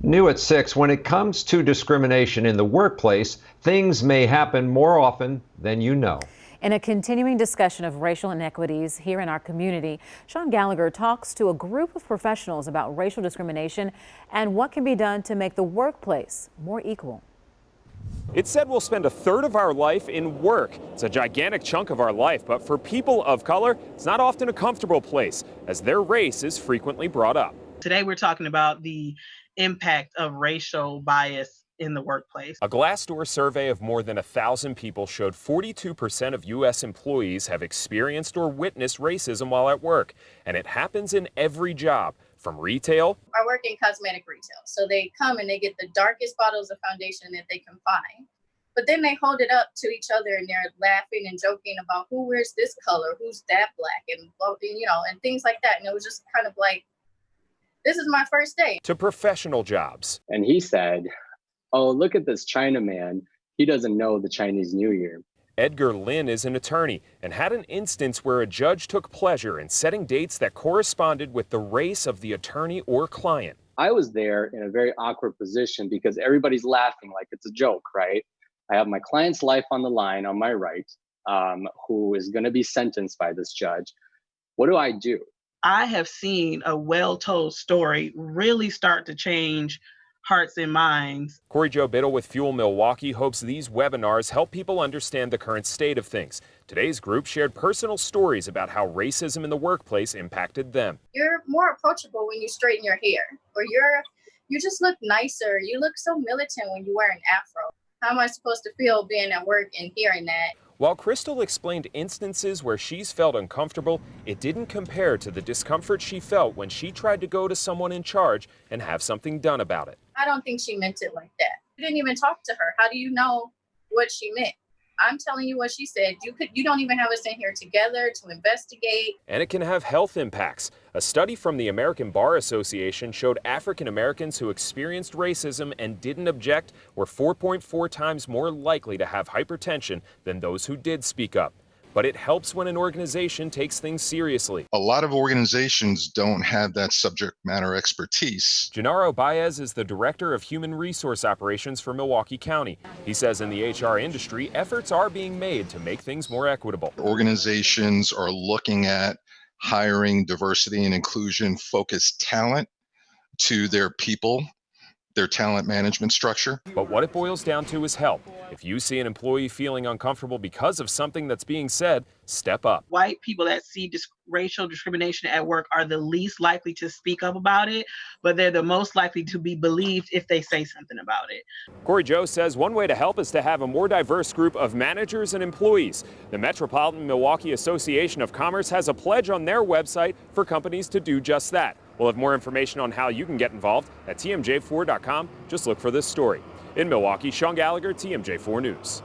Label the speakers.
Speaker 1: New at 6, when it comes to discrimination in the workplace, things may happen more often than you know.
Speaker 2: In a continuing discussion of racial inequities here in our community, Shaun Gallagher talks to a group of professionals about racial discrimination and what can be done to make the workplace more equal.
Speaker 3: It's said we'll spend a third of our life in work. It's a gigantic chunk of our life, but for people of color, it's not often a comfortable place, as their race is frequently brought up.
Speaker 4: Today we're talking about the impact of racial bias in the workplace.
Speaker 3: A Glassdoor survey of more than 1,000 people showed 42% of U.S. employees have experienced or witnessed racism while at work, and it happens in every job. From retail.
Speaker 5: I work in cosmetic retail, so they come and they get the darkest bottles of foundation that they can find. But then they hold it up to each other and they're laughing and joking about who wears this color, who's that black, and and things like that. And it was just kind of like, this is my first day.
Speaker 3: To professional jobs.
Speaker 6: And he said, "Oh, look at this Chinaman. He doesn't know the Chinese New Year."
Speaker 3: Edgar Lin is an attorney and had an instance where a judge took pleasure in setting dates that corresponded with the race of the attorney or client.
Speaker 6: I was there in a very awkward position because everybody's laughing like it's a joke, right? I have my client's life on the line on my right, who is going to be sentenced by this judge. What do I do?
Speaker 4: I have seen a well-told story really start to change hearts and minds.
Speaker 3: Corey Joe Biddle with Fuel Milwaukee hopes these webinars help people understand the current state of things. Today's group shared personal stories about how racism in the workplace impacted them.
Speaker 5: You're more approachable when you straighten your hair, or you just look nicer. You look so militant when you wear an afro. How am I supposed to feel being at work and hearing that?
Speaker 3: While Crystal explained instances where she's felt uncomfortable, it didn't compare to the discomfort she felt when she tried to go to someone in charge and have something done about it.
Speaker 5: I don't think she meant it like that. You didn't even talk to her. How do you know what she meant? I'm telling you what she said. You don't even have us in here together to investigate.
Speaker 3: And it can have health impacts. A study from the American Bar Association showed African Americans who experienced racism and didn't object were 4.4 times more likely to have hypertension than those who did speak up. But it helps when an organization takes things seriously.
Speaker 7: A lot of organizations don't have that subject matter expertise.
Speaker 3: Gennaro Baez is the Director of Human Resource Operations for Milwaukee County. He says in the HR industry, efforts are being made to make things more equitable.
Speaker 7: Organizations are looking at hiring diversity and inclusion focused talent to their people, their talent management structure.
Speaker 3: But what it boils down to is help. If you see an employee feeling uncomfortable because of something that's being said, step up.
Speaker 4: White people that see racial discrimination at work are the least likely to speak up about it, but they're the most likely to be believed if they say something about it.
Speaker 3: Corey Joe says one way to help is to have a more diverse group of managers and employees. The Metropolitan Milwaukee Association of Commerce has a pledge on their website for companies to do just that. We'll have more information on how you can get involved at tmj4.com. Just look for this story. In Milwaukee, Shaun Gallagher, TMJ4 News.